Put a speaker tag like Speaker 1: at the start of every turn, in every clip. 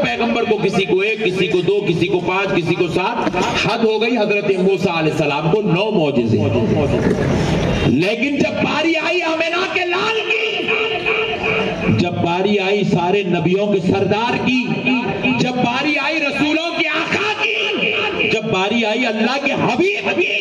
Speaker 1: پیغمبر کو کسی کو 1 کسی کو 2 کسی کو 5 کسی کو 7 حد ہو گئی حضرت موسیٰ علیہ السلام کو 9 معجزے لیکن جب باری آئی آمنہ کے لال کی جب باری آئی سارے نبیوں کے سردار کی جب باری آئی رسولوں کے آقا کی جب باری آئی اللہ کے حبیب کی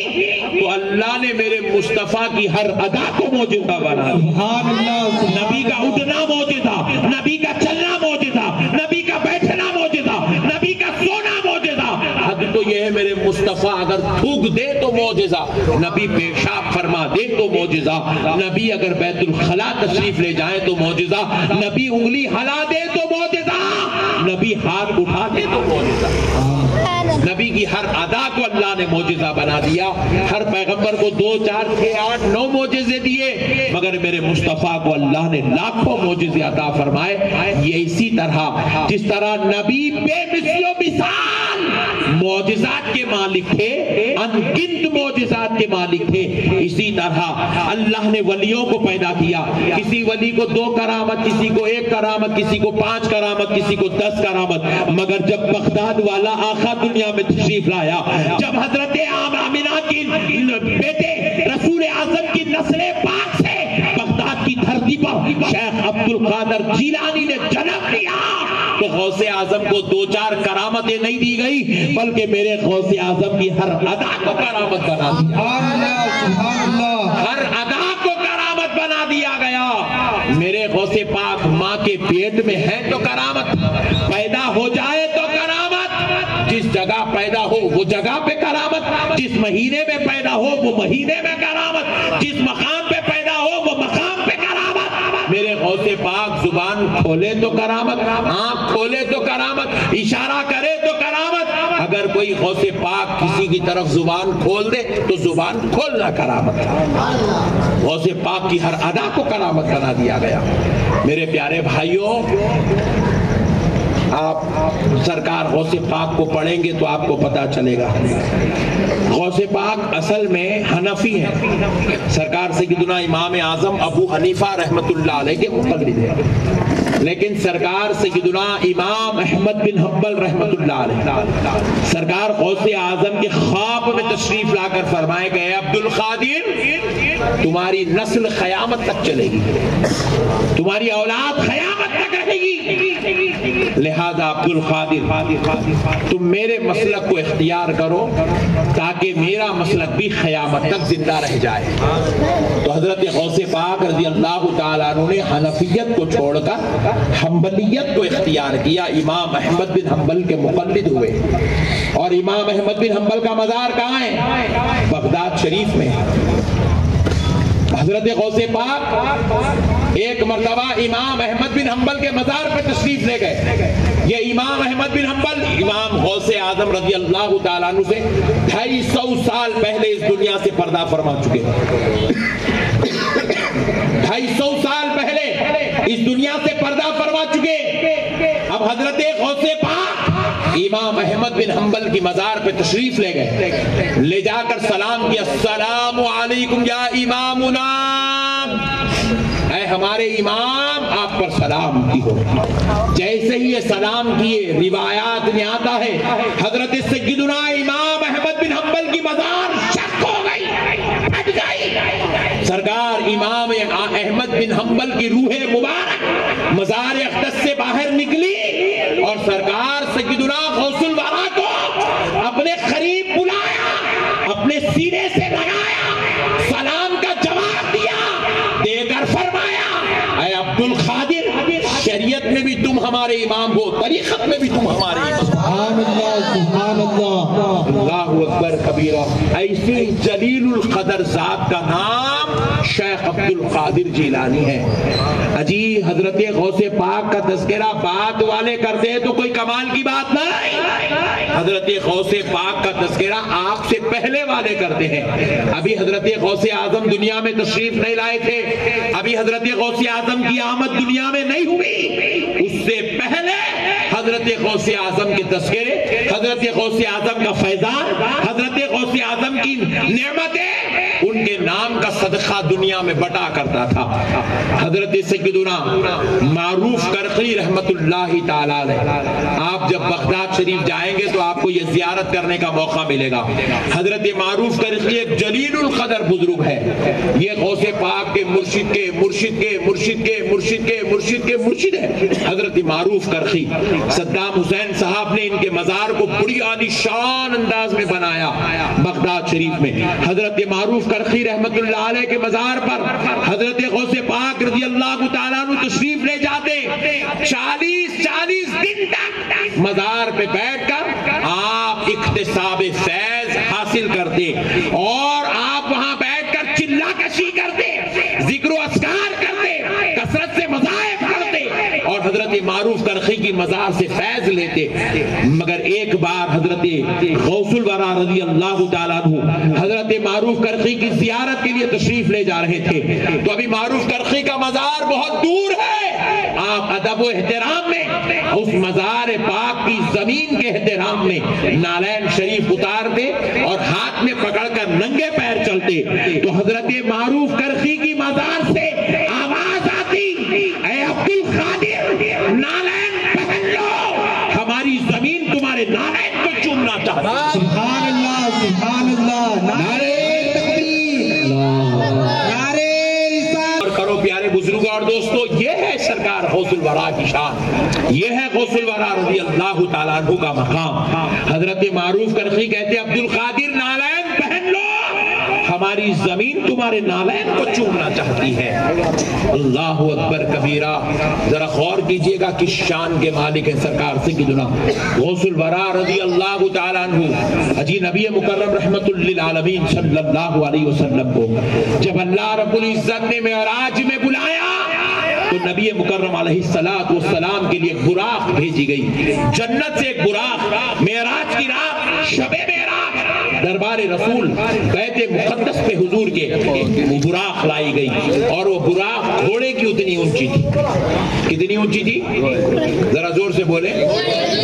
Speaker 1: تو اللہ نے میرے مصطفیٰ کی ہر ادا کو معجزہ بنا دیا نبی کا اٹھنا معجزہ نبی کا چلنا معجزہ نبی کا بیٹھنا معجزہ نبی کا سونا معجزہ حد تو یہ ہے میرے مصطفیٰ اگر تھوک دے تو معجزہ نبی پیشاب فرما دے تو معجزہ نبی اگر بیت الخلا تشریف لے جائیں تو معجزہ نبی انگلی ہلا دے تو معجزہ نبی ہاتھ اٹھا دے تو معجزہ نبی کی ہر ادا کو اللہ نے معجزہ بنا دیا ہر پیغمبر کو 2 4 6 8 9 معجزے دیے مگر میرے مصطفیٰ کو اللہ نے لاکھوں معجزے عطا فرمائے یہ اسی طرح جس طرح نبی بے مثل و مثال معجزات کے مالک تھے انگنت معجزات کے مالک تھے اسی طرح اللہ نے ولیوں کو پیدا کیا کسی ولی کو 2 کرامت کسی کو 1 کرامت کسی کو 5 کرامت کسی کو 10 کرامت مگر جب بغداد والا آقا دنیا میں تشریف لایا جب حضرت آمنہ کی بیٹے رسول اعظم کی نسل پاک سے بغداد کی دھرتی پر شیخ عبد القادر جیلانی نے جنم لیا تو غوث اعظم کو 2 4 کرامتیں نہیں دی گئی بلکہ میرے غوث اعظم کی ہر ادا کو کرامت بنا دیا ہر ادا کو کرامت بنا دیا گیا میرے غوث پاک ماں کے پیٹ میں ہے تو کرامت پیدا ہو جائے تو کرامت جس جگہ پیدا ہو وہ جگہ پہ کرامت جس مہینے میں پیدا ہو وہ مہینے میں کرامت جس مقام پہ پیدا ہو وہ مقام پہ کرامت میرے غوث پاک زبان کھولے تو کرامت آنکھ کھولے تو کرامت اشارہ کرے تو کرامت اگر کوئی غوث پاک کسی کی طرف زبان کھول دے تو زبان کھولنا کرامت غوث پاک کی ہر ادا کو کرامت بنا دیا گیا میرے پیارے بھائیوں آپ سرکار غوث پاک کو پڑھیں گے تو آپ کو پتا چلے گا غوث پاک اصل میں حنفی ہیں سرکار سیدنا امام اعظم ابو حنیفہ رحمت اللہ علیہ کے مقلد ہیں لیکن سرکار سیدنا امام احمد بن حنبل رحمت اللہ علیہ سرکار غوث اعظم کے خواب میں تشریف لا کر فرمائے گئے عبد القادر تمہاری نسل قیامت تک چلے گی تمہاری اولاد قیامت تک رہے گی لہذا عبد القادر تم میرے مسلک کو اختیار کرو تاکہ میرا مسلک بھی قیامت تک زندہ رہ جائے تو حضرت غوث پاک رضی اللہ تعالیٰ عنہ نے حنفیت کو چھوڑ کر حنبلیت کو اختیار کیا امام احمد بن حنبل کے مقلد ہوئے اور امام احمد بن حنبل کا مزار کہاں ہے بغداد شریف میں حضرت غوث پاک ایک مرتبہ امام احمد بن حنبل کے مزار پر تشریف لے گئے یہ امام احمد بن حنبل امام غوث اعظم رضی اللہ تعالیٰ عنہ سے 250 سال پہلے اس دنیا سے پردہ فرما چکے 250 سال پہلے اس دنیا سے پردہ فرما چکے اب حضرت غوث پاک امام احمد بن حنبل کی مزار پہ تشریف لے گئے لے جا کر سلام کیا السلام علیکم یا امامنا اے ہمارے امام آپ پر سلام کی ہو جیسے ہی یہ سلام کیے روایات میں آتا ہے حضرت سیدنا امام احمد بن حنبل کی مزار شک ہو گئی پھٹ گئی سرکار امام احمد بن حنبل کی روح مبارک مزار اقدس سے باہر نکلی اور سرکار سیدنا غوث الورا کو اپنے قریب بلایا اپنے سینے سے لگایا سلام کا جواب دیا دے کر فرمایا اے عبد القادر شریعت میں بھی تم ہمارے امام ہو طریقت میں بھی تم ہمارے امام سبحان اللہ سبحان اللہ اللہ اکبر کبیرہ ایسی جلیل القدر ذات کا نام شیخ عبد القادر جیلانی ہے اجی حضرت غوث پاک کا تذکرہ بات والے کرتے ہیں تو کوئی کمال کی بات نہیں حضرت غوث پاک کا تذکرہ آپ سے پہلے والے کرتے ہیں ابھی حضرت غوث اعظم دنیا میں تشریف نہیں لائے تھے ابھی حضرت غوث اعظم کی آمد دنیا میں نہیں ہوئی اس سے پہلے حضرت غوث اعظم کے تذکرے حضرت غوث اعظم کا فیضان حضرت غوث اعظم کی نعمتیں ان کے نام کا صدقہ دنیا میں بٹا کرتا تھا۔ حضرت سیدنا معروف کرخی رحمت اللہ تعالیٰ علیہ، آپ جب بغداد شریف جائیں گے تو آپ کو یہ زیارت کرنے کا موقع ملے گا۔ حضرت معروف کرخی ایک جلیل القدر بزرگ ہے، یہ غوث پاک کے مرشد کے مرشد کے مرشد کے مرشد کے مرشد کے مرشد ہے حضرت معروف کرخی۔ صدام حسین صاحب نے ان کے مزار کو بڑی عالی شان انداز میں بنایا بغداد شریف میں۔ حضرت معروف کرخی رحمت اللہ علیہ کے مزار پر حضرت غوث پاک رضی اللہ تعالیٰ عنہ تشریف لے جاتے، 40 دن تک مزار پہ بیٹھ کر آپ اکتساب فیض حاصل کرتے اور آپ وہاں بیٹھ کر چلا کشی کرتے، ذکر و اذکار کرتے، کثرت سے مذاہب کرتے اور حضرت معروف کرخی کی مزار سے فیض لیتے۔ مگر ایک بار حضرت غوث الورا رضی اللہ تعالیٰ عنہ حضرت معروف کرخی کی زیارت کے لیے تشریف لے جا رہے تھے تو ابھی معروف کرخی کا مزار بہت دور ہے، آپ ادب و احترام میں اس مزار پاک کی زمین کے احترام میں نالین شریف اتارتے اور ہاتھ میں پکڑ کر ننگے پیر چلتے تو حضرت معروف کرخی کی مزار سے آواز آتی، اے عبد القادر نالین پہن لو، ہماری زمین تمہارے نالین کو چومنا چاہتی ہے۔
Speaker 2: سبحان اللہ سبحان اللہ، نعرہ تکبیر، نعرہ رسالت۔
Speaker 1: اور کرو پیارے بزرگوں اور دوستو، یہ ہے سرکار غوث الورا کی شان، یہ ہے غوث الورا رضی اللہ تعالیٰ عنہ کا مقام۔ حضرت معروف کرخی کہتے عبد القادر نالین پہن لو، ہماری زمین تمہارے نالین کو چومنا چاہتی ہے۔ اللہ اکبر کبیرہ، ذرا غور کیجئے گا کس شان کے مالک ہیں سرکار سیدنا غوث الورا رضی اللہ تعالیٰ عنہ۔ اجی نبی مکرم رحمت للعالمین صلی اللہ علیہ وسلم کو جب اللہ رب العزت نے معراج میں بلایا تو نبی مکرم علیہ السلام کے لیے ایک براق بھیجی گئی، جنت سے ایک براق، معراج کی رات شب معراج دربار رسول بیت مقدس پہ حضور کے وہ براق لائی گئی اور وہ براق گھوڑے کی اتنی اونچی تھی۔ کتنی اونچی تھی؟ ذرا زور سے بولے،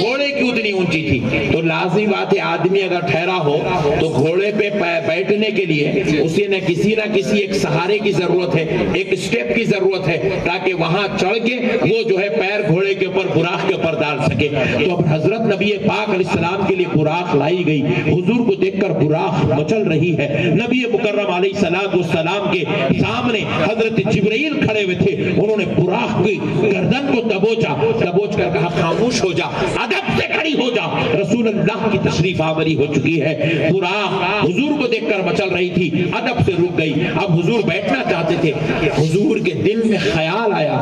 Speaker 1: گھوڑے کی اتنی اونچی تھی۔ تو لازمی بات ہے آدمی اگر ٹھہرا ہو تو گھوڑے پہ بیٹھنے کے لیے اسے نہ کسی ایک سہارے کی ضرورت ہے، ایک اسٹیپ کی ضرورت ہے تاکہ وہاں چڑھ کے وہ جو ہے پیر گھوڑے کے اوپر براق کے اوپر ڈال سکے۔ تو اب حضرت نبی پاک علیہ السلام کے لیے براق لائی گئی، حضور کو دیکھ کر براق مچل رہی ہے۔ نبی مکرم علیہ السلام کے سامنے حضرت جبرائیل کھڑے ہوئے تھے، انہوں نے براق کی گردن کو دبوچ کر کہا خاموش ہو جا، ادب سے کھڑی ہو جا، رسول اللہ کی تشریف آوری ہو چکی ہے۔ براق حضور کو دیکھ کر مچل رہی تھی، ادب سے رک گئی۔ اب حضور بیٹھنا چاہتے تھے، حضور کے دل میں خیال آیا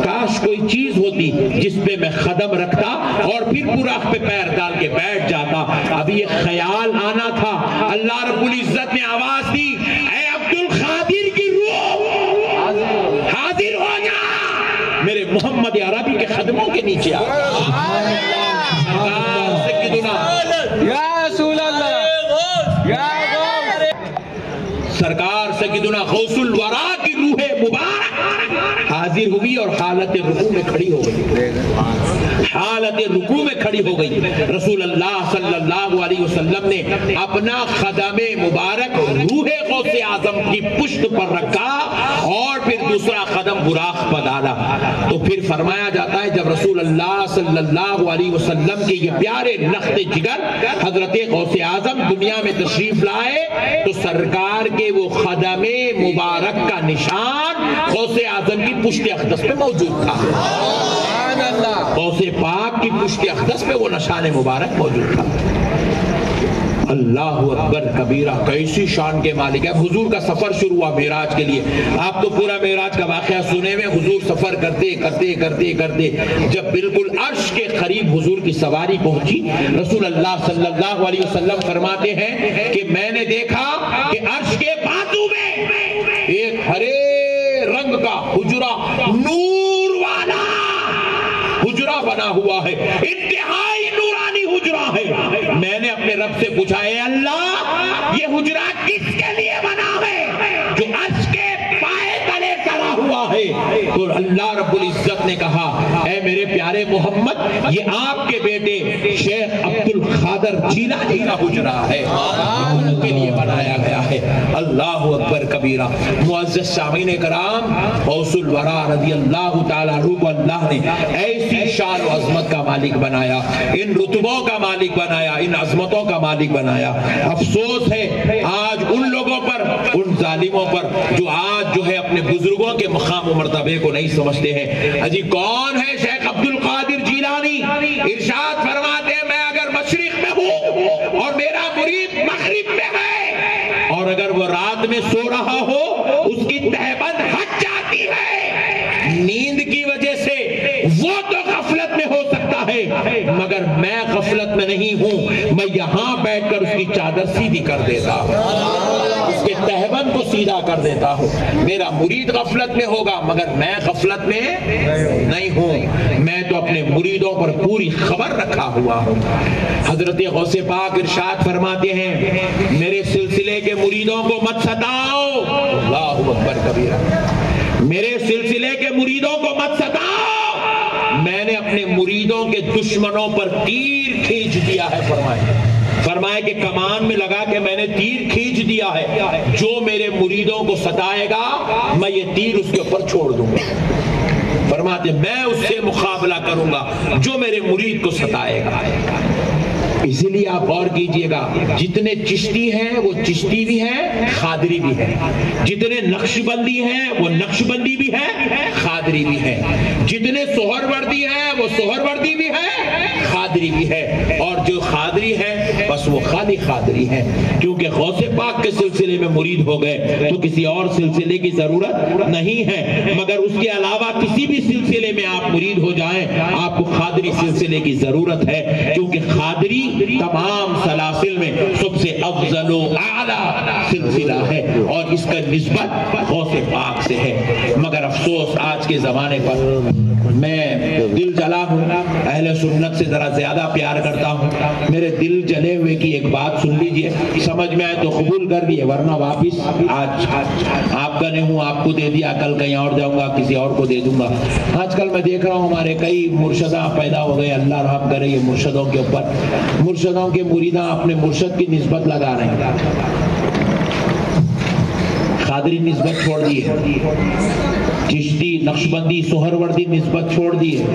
Speaker 1: کاش کوئی چیز ہوتی جس پہ میں قدم رکھتا اور پھر براق پہ پیر ڈال کے بیٹھ جاتا۔ اب یہ خیال آنا تھا، اللہ رب العزت نے آواز دی، اے عبد القادر کی روح حاضر ہو جا، میرے محمد عربی کے قدموں کے نیچے آ۔ سرکار سیدنا غوث الورا کی روح مبارک حاضر ہوئی اور حالت رکوع میں کھڑی ہو گئی، حالت رکوع میں کھڑی ہو گئی۔ رسول اللہ صلی اللہ علیہ وسلم نے اپنا قدم مبارک روح غوث اعظم کی پشت پر رکھا اور پھر دوسرا قدم براق پر ڈالا۔ تو پھر فرمایا جاتا ہے جب رسول اللہ صلی اللہ علیہ وسلم کے یہ پیارے لخت جگر حضرت غوث اعظم دنیا میں تشریف لائے تو سرکار کے وہ قدم مبارک کا نشان غوث اعظم کی پشت اقدس پہ موجود تھا۔ غوث پاک کی پشت اقدس پہ وہ نشان مبارک موجود تھا۔ اللہ اکبر کبیرہ، کیسی شان کے مالک ہے۔ حضور کا سفر شروع ہوا معراج کے لیے، آپ تو پورا معراج کا واقعہ سنے ہوئے، حضور سفر کرتے کرتے کرتے کرتے جب بالکل عرش کے قریب حضور کی سواری پہنچی، رسول اللہ صلی اللہ علیہ وسلم فرماتے ہیں کہ میں نے دیکھا کہ عرش کے بازو میں ایک ہرے رنگ کا حجرہ، نور والا حجرہ بنا ہوا ہے، انتہائی نورانی حجرہ ہے۔ میں نے اپنے رب سے پوچھا، اے اللہ یہ حجرہ کس کے لیے بنا ہے جو عرش کے پائے تلے سرا ہوا ہے؟ تو تو اللہ رب العزت نے کہا اے میرے پیارے محمد یہ آپ کے بیٹے شیخ عبد القادر جیلانی کا حجرہ ہے، ان کے لیے بنایا گیا ہے۔ اللہ اکبر کبیرہ۔ معزز سامعین کرام، غوث الورا رضی اللہ تعالیٰ عنہ کو اللہ نے ایسی شان و عظمت کا مالک بنایا، ان رتبوں کا مالک بنایا، ان عظمتوں کا مالک بنایا۔ افسوس ہے آج ان لوگوں پر، ان ظالموں پر جو آج جو ہے اپنے بزرگوں کے مقام و مرتبے کو نہیں سمجھتے ہیں۔ اجی کون ہے شیخ عبد القادر جیلانی؟ ارشاد فرماتے ہیں میں اگر مشرق میں ہوں اور میرا مرید مغرب میں ہے اور اگر وہ رات میں سو رہا ہو اس کی تہبند ہٹ جاتی ہے نیند کی وجہ سے، وہ تو غفلت میں ہو سکتا ہے مگر میں غفلت میں نہیں ہوں، میں یہاں بیٹھ کر اس کی چادر سیدھی کر دیتا ہوں، اس کے تہبند کو سیدھا کر دیتا ہوں۔ میرا مرید غفلت میں ہوگا مگر میں غفلت میں نہیں ہوں، میں تو اپنے مریدوں پر پوری خبر رکھا ہوا ہوں۔ حضرت غوث پاک ارشاد فرماتے ہیں میرے سلسلے کے مریدوں کو مت ستاؤ، اللہ اکبر کبیرہ، میرے سلسلے کے مریدوں کو مت ستاؤ، میں نے اپنے مریدوں کے دشمنوں پر تیر کھینچ دیا ہے۔ فرمائے کہ کمان میں لگا کے میں نے تیر کھینچ دیا ہے، جو میرے مریدوں کو ستائے گا میں یہ تیر اس کے اوپر چھوڑ دوں گا۔ فرماتے میں اس سے مقابلہ کروں گا جو میرے مرید کو ستائے گا۔ اسی لیے آپ غور کیجئے گا جتنے چشتی ہیں وہ چشتی بھی ہیں، خادری بھی ہے، جتنے نقش بندی ہیں وہ نقش بندی بھی ہے، خادری بھی ہے، جتنے سہر وردی ہیں وہ سہر وردی بھی ہے، خادری بھی ہے، اور جو خادری ہے بس وہ خالی خادری ہے، کیونکہ غوث پاک کے سلسلے میں مرید ہو گئے تو کسی اور سلسلے کی ضرورت نہیں ہے، مگر اس کے علاوہ کسی بھی سلسلے میں آپ مرید ہو جائیں آپ کو خادری سلسلے کی ضرورت ہے، کیونکہ خادری تمام سلاسل میں سب سے افضل و اعلیٰ سلسلہ ہے اور اس کا نسبت غوث پاک سے ہے۔ مگر افسوس آج کے زمانے پر میں دل جلا ہوں، اہل سنت سے ذرا زیادہ پیار کرتا ہوں، میرے دل جلے ہوئے کی ایک بات سن لیجئے، سمجھ میں آئے تو قبول کر دیے ورنہ واپس آج آپ کا نہیں ہوں، آپ کو دے دیا، کل کہیں اور جاؤں گا کسی اور کو دے دوں گا۔ آج کل میں دیکھ رہا ہوں ہمارے کئی مرشدہ پیدا ہو گئے، اللہ رحم کرے یہ مرشدوں کے اوپر، مرشدوں کے مریداں اپنے مرشد کی نسبت لگا رہے ہیں، خادری نسبت چھوڑ دی ہے، چشتی نقشبندی سہروردی نسبت چھوڑ دی ہے،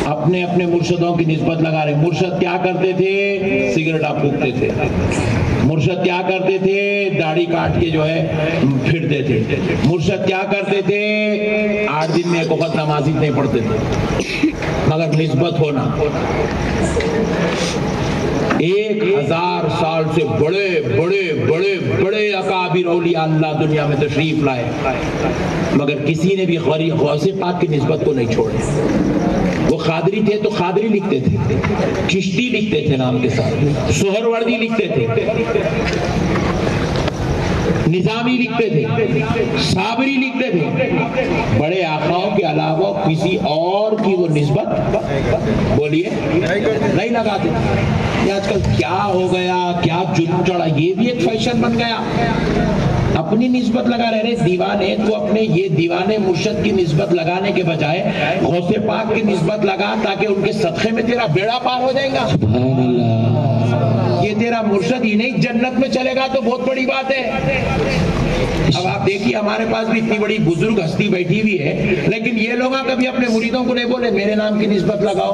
Speaker 1: اپنے اپنے مرشدوں کی نسبت لگا رہے ہیں۔ مرشد کیا کرتے تھے؟ سگریٹا پھونکتے تھے، مرشد کیا کرتے تھے؟ داڑھی کاٹ کے جو ہے پھرتے تھے، مرشد کیا کرتے تھے؟ 8 دن میں ایک وقت نماز نہیں پڑھتے تھے، مگر نسبت ہونا 1000 سال سے بڑے بڑے بڑے بڑے اکابر اولیاء اللہ دنیا میں تشریف لائے مگر کسی نے بھی غوث پاک کی نسبت کو نہیں چھوڑے۔ وہ خادری تھے تو خادری لکھتے تھے، چشتی لکھتے تھے نام کے ساتھ، سہروردی لکھتے تھے، نظامی لکھتے تھے، صابری لکھتے تھے، بڑے آقاؤں کے علاوہ کسی اور کی وہ نسبت بولیے نہیں لگاتے تھے۔ یہ آج کل کیا ہو گیا، کیا جرم چڑھا، یہ بھی ایک فیشن بن گیا، اپنی نسبت لگا رہے دیوانے تو اپنے یہ دیوانے مرشد کی نسبت لگانے کے بجائے غوث پاک کی نسبت لگا تاکہ ان کے صدقے میں تیرا بیڑا پار ہو جائے گا۔ سبحان اللہ، یہ تیرا مرشد ہی نہیں جنت میں چلے گا تو بہت بڑی بات ہے۔ اب آپ دیکھیے ہمارے پاس بھی اتنی بڑی بزرگ ہستی بیٹھی ہوئی ہے لیکن یہ لوگ کبھی اپنے مریدوں کو نہیں بولے میرے نام کی نسبت لگاؤ،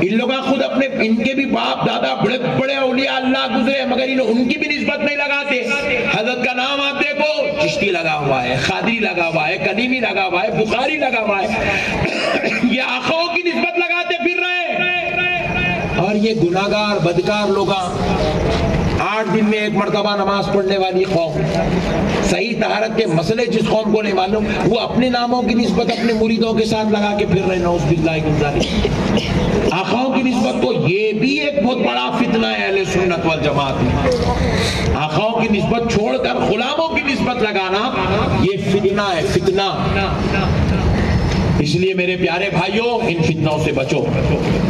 Speaker 1: ان لوگ خود اپنے ان کے بھی باپ دادا بڑے بڑے اولیاء اللہ گزرے مگر ان کی بھی نسبت نہیں لگاتے۔ حضرت کا نام آپ دیکھو، چشتی لگا ہوا ہے، خادری لگا ہوا ہے، کلیمی لگا ہوا ہے، بخاری لگا ہوا ہے، یہ آقاؤں کی نسبت لگاتے پھر رہے اور یہ گناہگار بدکار لوگ 8 دن میں ایک مرتبہ نماز پڑھنے والی قوم، صحیح طہارت کے مسئلے جس قوم کو نہیں معلوم وہ اپنے ناموں کی نسبت اپنے مریدوں کے ساتھ لگا کے پھر رہے، نعوذ باللہ من ذالک۔ آقاؤں کی نسبت کو یہ بھی ایک بہت بڑا فتنہ ہے اہل سنت والجماعت میں، آقاؤں کی نسبت چھوڑ کر غلاموں کی نسبت لگانا یہ فتنہ ہے، فتنہ۔ اس لیے میرے پیارے بھائیوں ان فتنوں سے بچو،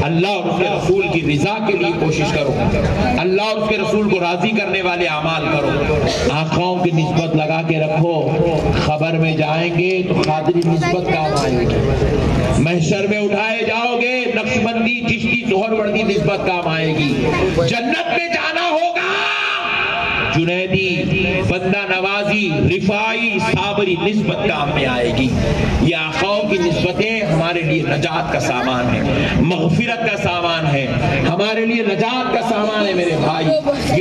Speaker 1: اللہ اور اس کے رسول کی رضا کے لیے کوشش کرو، اللہ اور اس کے رسول کو راضی کرنے والے اعمال کرو، آنکھوں کی نسبت لگا کے رکھو، خبر میں جائیں گے تو قادری نسبت کام آئے گی، محشر میں اٹھائے جاؤ گے نقشبندی چشتی سہروردی نسبت کام آئے گی، جنت میں جانا ہوگا جنیدی بندہ نوازی رفاعی صابری نسبت کام میں آئے گی۔ یہ آقاؤں کی نسبتیں ہمارے لیے نجات کا سامان ہے، مغفرت کا سامان ہے، ہمارے لیے نجات کا سامان ہے میرے بھائی۔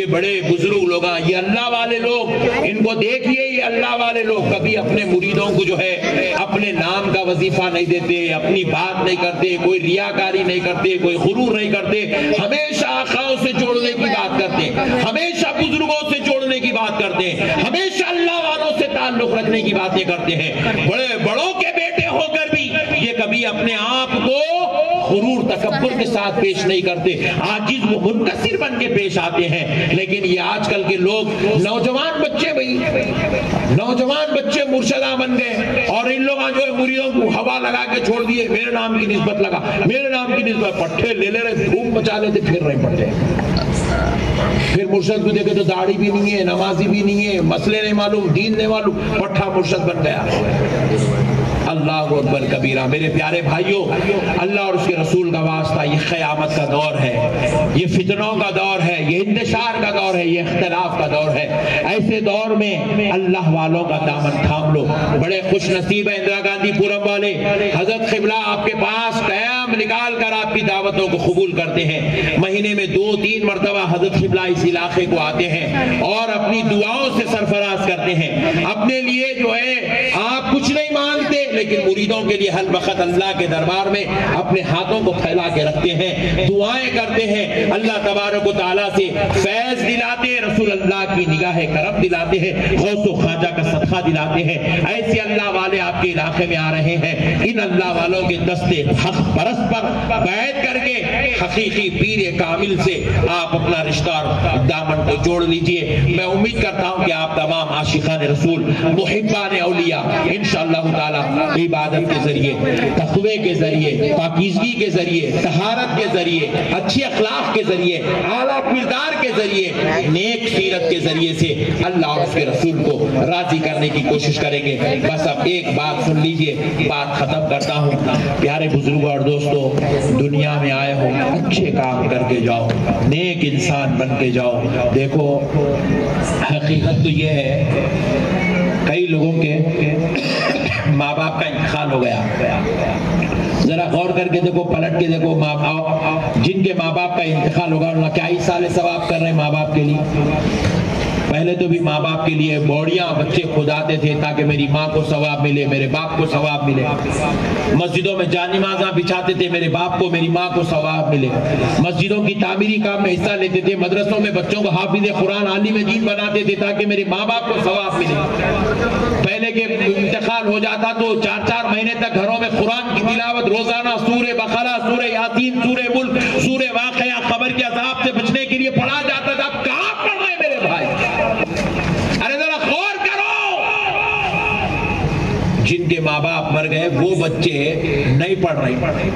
Speaker 1: یہ بڑے بزرگ لوگ ہیں، یہ اللہ والے لوگ، ان کو دیکھیے، یہ اللہ والے لوگ کبھی اپنے مریدوں کو جو ہے اپنے نام کا وظیفہ نہیں دیتے، اپنی بات نہیں کرتے، کوئی ریاکاری نہیں کرتے، کوئی غرور نہیں کرتے، ہمیشہ آقاؤں سے جوڑنے کی بات کرتے، ہمیشہ بزرگوں سے جوڑنے کی بات کرتے ہیں، ہمیشہ اللہ والوں سے تعلق رکھنے کی باتیں کرتے ہیں۔ بڑے بڑوں کے بیٹے ہو کر بھی یہ کبھی اپنے آپ کو غرور تکبر کے ساتھ پیش نہیں کرتے، عاجز و منکسر بن کے پیش آتے ہیں۔ لیکن یہ آج کل کے لوگ نوجوان بچے نوجوان بچے مرشدہ بن گئے، اور ان لوگ جو ہے مریدوں کو ہوا لگا کے چھوڑ دیے، میرے نام کی نسبت لگا، میرے نام کی نسبت، پٹھے لے لے رہے، دھوم مچا لیتے پھر رہے پٹھے۔ پھر مرشد کو دیکھے تو داڑھی بھی نہیں ہے، نمازی بھی نہیں ہے، مسئلے نہیں معلوم، دین نہیں معلوم، پٹھا مرشد بن گیا۔ اللہ اکبر کبیرہ۔ میرے پیارے بھائیوں، اللہ اور اس کے رسول کا واسطہ، یہ قیامت کا دور ہے، یہ فتنوں کا دور ہے، یہ انتشار کا دور ہے، یہ اختلاف کا دور ہے۔ ایسے دور میں اللہ والوں کا دامن تھام لو۔ بڑے خوش نصیب ہیں اندرا گاندھی پورم والے، حضرت قبلہ آپ کے پاس قیام نکال کر آپ کی دعوتوں کو قبول کرتے ہیں۔ مہینے میں 2-3 مرتبہ حضرت قبلہ اس علاقے کو آتے ہیں اور اپنی دعاؤں سے سرفراز کرتے ہیں۔ اپنے لیے جو ہے آپ کچھ نہیں مانگتے، لیکن مریدوں کے لیے ہر وقت اللہ کے دربار میں اپنے ہاتھوں کو پھیلا کے رکھتے ہیں، دعائیں کرتے ہیں، اللہ تبارک و تعالیٰ سے فیض دلاتے ہیں، رسول اللہ کی نگاہ کرم دلاتے ہیں، غوث و خواجہ کا صدقہ دلاتے ہیں۔ ایسے اللہ والے آپ کے علاقے میں آ رہے ہیں۔ ان اللہ والوں کے دستے حق پرست پر بیعت کر کے حقیقی پیر کامل سے آپ اپنا رشتہ اور دامن کو جوڑ لیجئے۔ میں امید کرتا ہوں کہ آپ تمام عاشقان رسول، محبان اولیاء انشاءاللہ تعالی عبادت کے ذریعے، تقوی کے ذریعے، پاکیزگی کے ذریعے، طہارت کے ذریعے، اچھی اخلاق کے ذریعے، اعلیٰ کردار کے ذریعے، نیک سیرت کے ذریعے سے اللہ اور اس کے رسول کو راضی کرنے کی کوشش کریں گے۔ بس اب ایک بات سن لیجئے، بات ختم کرتا ہوں۔ پیارے بزرگوں اور دوستوں، دنیا میں آئے ہو اچھے کام کر کے جاؤ، نیک انسان بن کے جاؤ۔ دیکھو حقیقت تو یہ ہے، کئی لوگوں کے ماں باپ کا انتقال ہو گیا، ذرا غور کر کے دیکھو، پلٹ کے دیکھو، ماں باپ جن کے ماں باپ کا انتقال ہوگا انہوں نے کیا ہی سال ثواب کر رہے ہیں ماں باپ کے لیے۔ پہلے تو بھی ماں باپ کے لیے بوڑیاں بچے کھداتے تھے تاکہ میری ماں کو ثواب ملے، میرے باپ کو ثواب ملے۔ مسجدوں میں جانمازاں بچھاتے تھے، میرے باپ کو میری ماں کو ثواب ملے۔ مسجدوں کی تعمیری کام میں حصہ لیتے تھے، مدرسوں میں بچوں کو حافظ قرآن عالم دین بناتے تھے تاکہ میرے ماں باپ کو ثواب ملے۔ پہلے کے انتقال ہو جاتا تو 4-4 مہینے تک گھروں میں قرآن کی تلاوت روزانہ، سورہ بقرہ، سورہ یاسین، سورہ ملک، سورہ واقعہ، قبر کے عذاب سے بچنے کے لیے پڑھا جاتا تھا۔ اب کہاں پڑھ رہے میرے بھائی؟ ارے ذرا غور کرو، جن کے ماں باپ مر گئے وہ بچے نہیں پڑھ رہے۔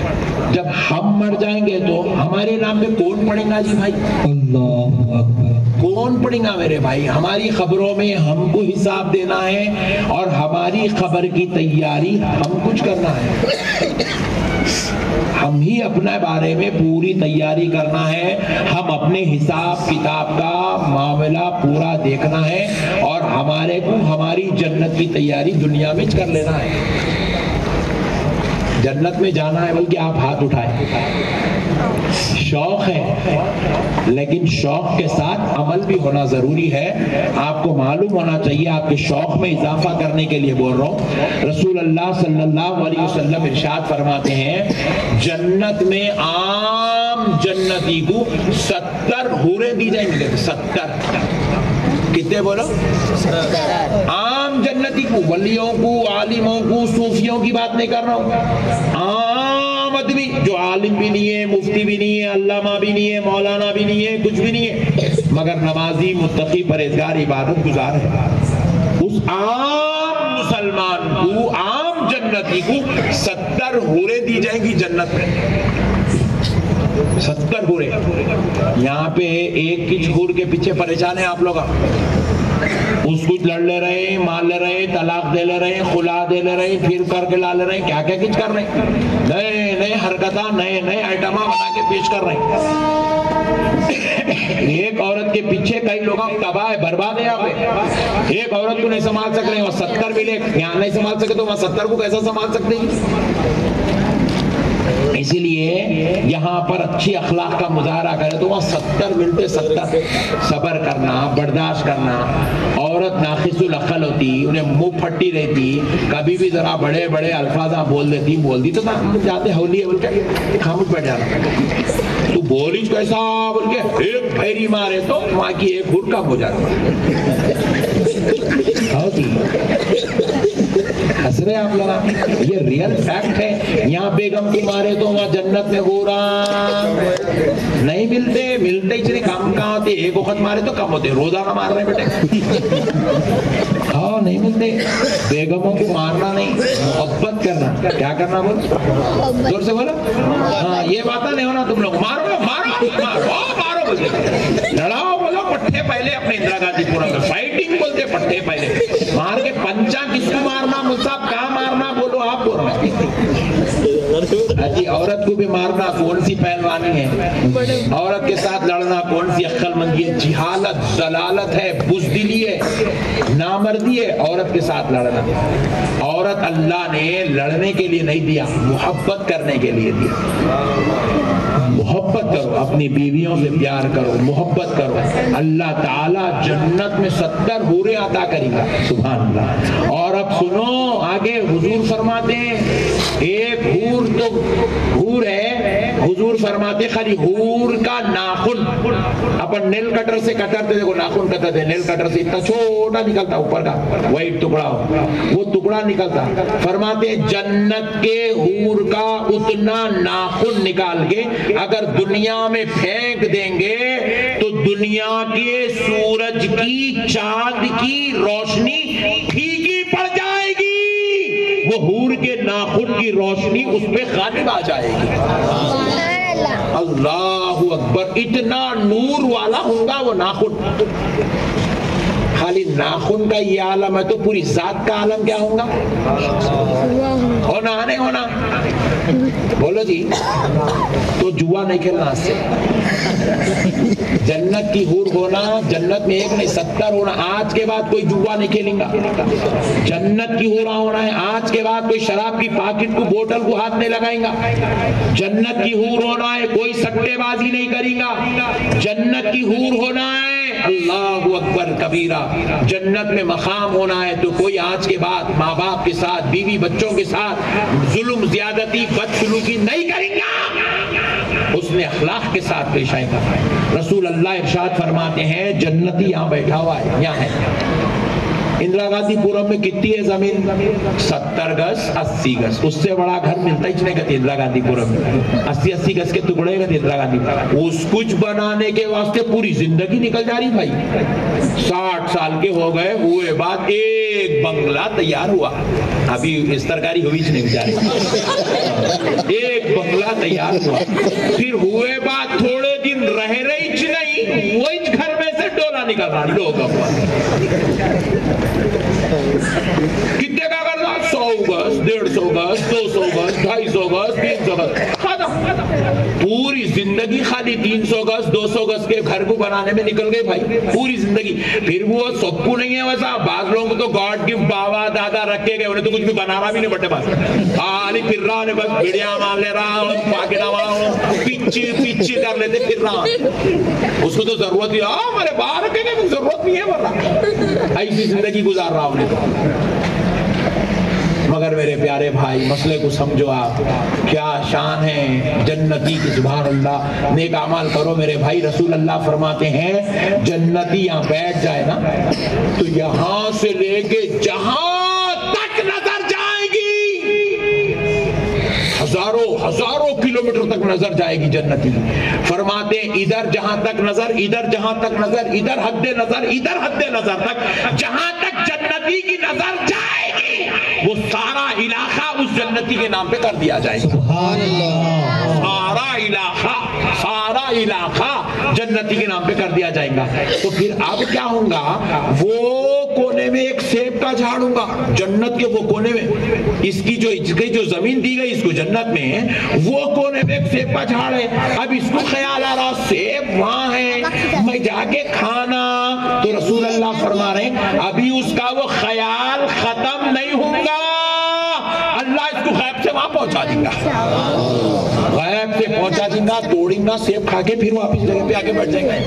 Speaker 1: جب ہم مر جائیں گے تو ہمارے نام پہ کون پڑھے گا جی بھائی؟ اللہ اکبر، کون پڑھے گا میرے بھائی؟ ہماری خبروں میں ہم کو حساب دینا ہے اور ہماری خبر کی تیاری ہم کچھ کرنا ہے، ہم ہی اپنے بارے میں پوری تیاری کرنا ہے، ہم اپنے حساب کتاب کا معاملہ پورا دیکھنا ہے اور ہمارے کو ہماری جنت کی تیاری دنیا میں کر لینا ہے۔ جنت میں جانا ہے بلکہ آپ ہاتھ اٹھائیں، شوق ہے لیکن شوق کے ساتھ عمل بھی ہونا ضروری ہے۔ آپ کو معلوم ہونا چاہیے، آپ کے شوق میں اضافہ کرنے کے لیے بول رہا ہوں۔ رسول اللہ صلی اللہ علیہ وسلم ارشاد فرماتے ہیں، جنت میں عام جنتی کو 70 حوریں دی جائیں گے۔ 70 کتنے بولو؟ عام جنتی کو، ولیوں کو، عالموں کو، صوفیوں کی بات نہیں کر رہا ہوں، عام آدمی جو عالم بھی نہیں ہے، مفتی بھی نہیں ہے، علامہ بھی نہیں ہے، مولانا بھی نہیں ہے، کچھ بھی نہیں ہے، مگر نمازی، متقی، پرہیزگار، عبادت گزار ہے، اس عام مسلمان کو، عام جنتی کو 70 حوریں دی جائیں گی جنت میں. 70 حوریں. یہاں پہ ایک کچھ حور کے پیچھے پریشان ہیں آپ لوگ. اس کچھ لڑ لے رہے ہیں, مار لے رہے ہیں, طلاق دے لے رہے ہیں, خلا دے لے رہے ہیں, پھر کر کے لا لے رہے ہیں, کیا کیا کچھ کر رہے ہیں, نئے نئے حرکتایں نئے نئے آئٹما بنا کے پیش کر رہے ہیں. ایک عورت کے پیچھے کئی لوگ تباہ ہے, برباد ہے. یہاں پہ ایک عورت کو نہیں سنبھال سک رہے, وہ 70 ملے. یہاں نہیں سنبھال سکے تو وہاں 70 کو کیسا سنبھال سکتے ہیں؟ اسی لیے یہاں پر اچھی اخلاق کا مظاہرہ کرے تو وہاں 70 ملتے. 70 صبر کرنا, برداشت کرنا. عورت ناقص العقل ہوتی, انہیں منہ پھٹی رہتی, کبھی بھی ذرا بڑے بڑے الفاظ بول دی تو جاتے ہولی ہے بول کے خاموش بیٹھ جانا. تو بولی کیسا بول کے ایک پھیری مارے تو وہاں کی ایک گھٹ کم ہو جاتی. ہنس رہے آپ لوگ, یہ ریئل فیکٹ ہے. یہاں بیگم کو مارے تو وہاں جنت میں گورا نہیں ملتے. اتنے کام کہاں ہوتے, ایک وقت مارے تو کم ہوتے. روزہ کا مار رہے بیٹے, ہاں نہیں ملتے. بیگموں کو مارنا نہیں, محبت کرنا. کیا کرنا بول, زور سے بولو. ہاں یہ بات نہیں ہونا تم لوگ مارو مارو مارو بولتے, لڑاؤ بولو پٹھے پہلے. اپنے اندرا گاندھی پورا میں فائٹنگ بولتے پٹھے پہلے. مار کے پنچا کس کو مارنا, مصعب کہاں مارنا بولو آپ بول رہے ہیں. جی عورت کو بھی مارنا کون سی پہلوانی ہے, عورت کے ساتھ لڑنا کون سی عقل مندی ہے. جہالت, ضلالت ہے, بزدلی ہے, نامردی ہے عورت کے ساتھ لڑنا. عورت اللہ نے لڑنے کے لیے نہیں دیا, محبت کرنے کے لیے دیا. محبت کرو, اپنی بیویوں سے پیار کرو, محبت کرو. اللہ تعالیٰ جنت میں 70 حوریں عطا کرے گا. سبحان اللہ. اور اب سنو آگے, حضور فرماتے ہیں ایک حور تو حور ہے, حضور فرماتے خالی حور کا ناخن, اپن نیل کٹر سے کٹرتے, دیکھو ناخن کٹرتے, نیل کٹر سے اتنا چھوٹا نکلتا اوپر کا وائٹ ٹکڑا, وہ ٹکڑا نکلتا. فرماتے جنت کے حور کا اتنا ناخن نکال کے اگر دنیا میں پھینک دیں گے تو دنیا کے سورج کی, چاند کی روشنی پھیکی پڑ جائے گی. وہ حور کے ناخن کی روشنی اس پہ غالب آ جائے گی. اللہ اکبر. اتنا نور والا ہوگا وہ ناخن. خالی ناخن کا یہ عالم ہے تو پوری ذات کا عالم کیا ہوگا, ہونا نہیں ہونا. بولو جی. تو جوا نہیں کھیلنا اس سے. جنت کی حور ہونا, جنت میں ایک نہیں 70 ہونا. آج کے بعد کوئی جوا نہیں کھیلیں گا. جنت کی حورا ہونا ہے. آج کے بعد کوئی شراب کی پاکٹ کو, بوتل کو ہاتھ نہیں لگائیں گا. جنت کی حور ہونا ہے, کوئی سٹے بازی نہیں کریں گا. جنت کی حور ہونا ہے, اللہ اکبر کبیرہ. جنت میں مقام ہونا ہے تو کوئی آج کے بعد ماں باپ کے ساتھ, بیوی بچوں کے ساتھ ظلم, زیادتی, بدسلوکی نہیں کریں گا. اس نے اخلاق کے ساتھ پیش آئے گا. رسول اللہ ارشاد فرماتے ہیں جنتی یہاں بیٹھا ہوا ہے, یہاں ہے. اندرا گاندھی پورم میں کتنی ہے زمین, 70 گز 80 گز. اس سے بڑا گھر ملتا ہی نہیں کہتے اندرا گاندھی پورم میں. 80 گز کے ٹکڑے کہتے اندرا گاندھی. اس کچھ بنانے کے واسطے پوری زندگی نکل جا رہی بھائی. 60 سال کے ہو گئے, ہوئے بعد ایک بنگلہ تیار ہوا. ابھی اس ترکاری ہوئی نہیں بیچارے. ایک بنگلہ تیار ہوا, پھر ہوئے بعد تھوڑے دن رہ رہی نہیں, وہی گھر میں سے ڈولا نکل رہا لوگ. کتنے کا کرنا, 100 گز, 150 گز, 200 گز, 250 گز, 300 گز. پوری زندگی خالی 300 گز 200 گز کے گھر کو بنانے میں نکل گئے بھائی, پوری زندگی. پھر وہ سب کو نہیں ہے ویسا. بعض لوگوں کو تو گاڈ گفٹ بابا دادا رکھے گئے, انہیں تو کچھ بھی بنانا بھی نہیں بٹے پاس. خالی پھر رہا نے, بس بڑیا مان لے رہا, پاکنا وہاں پیچھے کر لیتے پھر رہا. اس کو تو ضرورت ہی, ہمارے باہر رکھے گئے, ضرورت نہیں ہے ورنہ ایسی زندگی گزار رہا ہوں. مگر میرے پیارے بھائی مسئلے کو سمجھو آپ, کیا شان ہے جنتی کی. سبحان اللہ. نیک اعمال کرو میرے بھائی. رسول اللہ فرماتے ہیں جنتی یہاں بیٹھ جائے نا تو یہاں سے لے کے جہاں تک نظر جائے گی, ہزاروں کلومیٹر تک نظر جائے گی جنتی کی. فرماتے ہیں ادھر جہاں تک نظر، ادھر جہاں تک نظر، ادھر حد نظر، ادھر حد نظر تک، جہاں تک جنتی کی نظر جائے گی وہ سارا علاقہ اس جنتی کے نام پہ کر دیا جائے گا.
Speaker 2: سبحان اللہ.
Speaker 1: سارا علاقہ جنتی کے نام پہ کر دیا جائے گا. تو پھر اب کیا ہوگا، وہ کونے میں ایک سیب کا جھاڑ ہوگا جنت کے، وہ کونے میں اس کی جو زمین دی گئی اس کو جنت میں، وہ کونے میں ایک سیب کا جھاڑ ہے. اب اس کو خیال آ رہا سیب وہاں ہے، میں جا کے کھانا. تو رسول اللہ فرما رہے ہیں ابھی اس کا وہ خیال ختم نہیں ہوگا، اللہ اس کو غیب سے وہاں پہنچا دیں گا، غیب سے پہنچا دیں گا، توڑیں گا سیب کھا کے پھر واپس جگہ پہ آگے بیٹھ جائیں گے.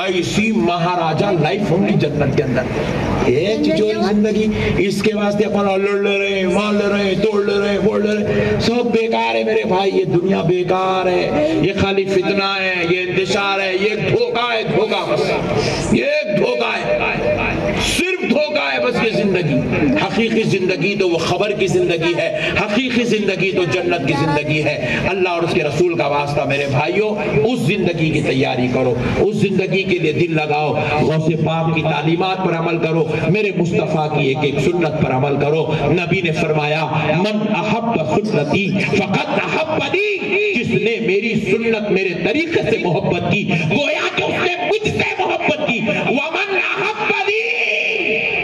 Speaker 1: ایسی مہاراجہ لائف ہوں گی جنت کے اندر. ایک جو زندگی اس کے واسطے اپنا لڑ لے رہے ہیں، مار لے رہے ہیں، توڑ لے رہے ہیں، پھوڑ لے رہے ہیں، سب بیکار ہے میرے بھائی. یہ دنیا بیکار ہے، یہ خالی فتنہ ہے، یہ انتشار ہے، یہ ایک دھوکہ ہے، دھوکہ بس، یہ ایک دھوکہ ہے، صرف دھوکہ ہے بس. یہ زندگی حقیقی زندگی تو وہ خبر کی زندگی ہے، حقیقی زندگی تو جنت کی زندگی ہے. اللہ اور اس کے رسول کا واسطہ میرے بھائیوں، اس زندگی کی تیاری کرو، اس زندگی کے لیے دل لگاؤ، غوث پاک کی تعلیمات پر عمل کرو، میرے مصطفیٰ کی ایک ایک سنت پر عمل کرو. نبی نے فرمایا من احب سنتی فقط احبنی، جس نے میری سنت میرے طریقے سے محبت کی گویا کہ اس نے مجھ سے محبت کی. ومن احبنی،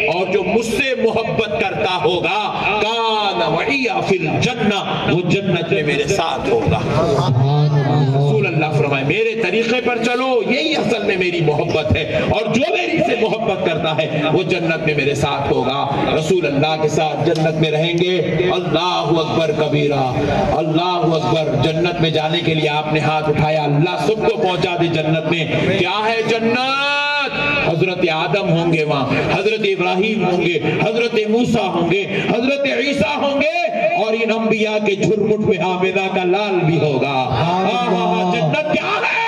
Speaker 1: اور جو مجھ سے محبت کرتا ہوگا کان معی فی الجنہ، وہ جنت میں میرے ساتھ ہوگا. رسول اللہ فرمائے میرے طریقے پر چلو، یہی اصل میں میری محبت ہے، اور جو میری سے محبت کرتا ہے وہ جنت میں میرے ساتھ ہوگا. رسول اللہ کے ساتھ جنت میں رہیں گے. اللہ اکبر کبیرہ، اللہ اکبر. جنت میں جانے کے لیے آپ نے ہاتھ اٹھایا، اللہ سب کو پہنچا دے جنت میں. کیا ہے جنت؟ حضرت آدم ہوں گے وہاں، حضرت ابراہیم ہوں گے، حضرت موسیٰ ہوں گے، حضرت عیسیٰ ہوں گے، اور ان انبیاء کے جھرمٹ میں آمنہ کا لال بھی ہوگا. جنت کیا ہے؟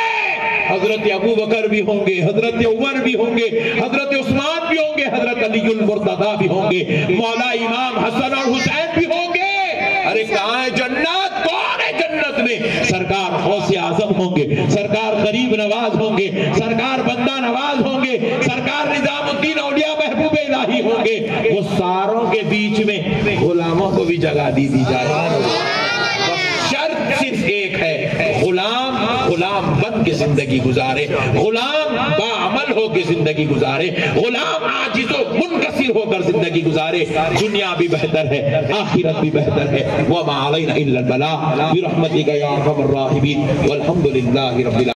Speaker 1: حضرت ابو بکر بھی ہوں گے، حضرت عمر بھی ہوں گے، حضرت عثمان بھی ہوں گے، حضرت علی المرتضیٰ بھی ہوں گے، مولا امام حسن اور حسین بھی ہوں گے. ارے کہاں ہے جنت؟ کون ہے جنت میں؟ سرکار غوث اعظم ہوں گے، سرکار غریب نواز ہوں گے، سرکار بندہ نواز ہوں گے، سرکار نظام الدین اولیاء محبوب الہی ہوں گے. وہ ساروں کے بیچ میں غلاموں کو بھی جگہ دی جائے. شرط صرف ایک ہے، غلام بن کے زندگی گزارے، غلام باعمل ہو کے زندگی گزارے، غلام عاجز و منکسر ہو کر زندگی گزارے. دنیا بھی بہتر ہے، آخرت بھی بہتر ہے. وما علینا الا البلاغ برحمتک یا ارحم الراحمین والحمد للہ رب العالمین.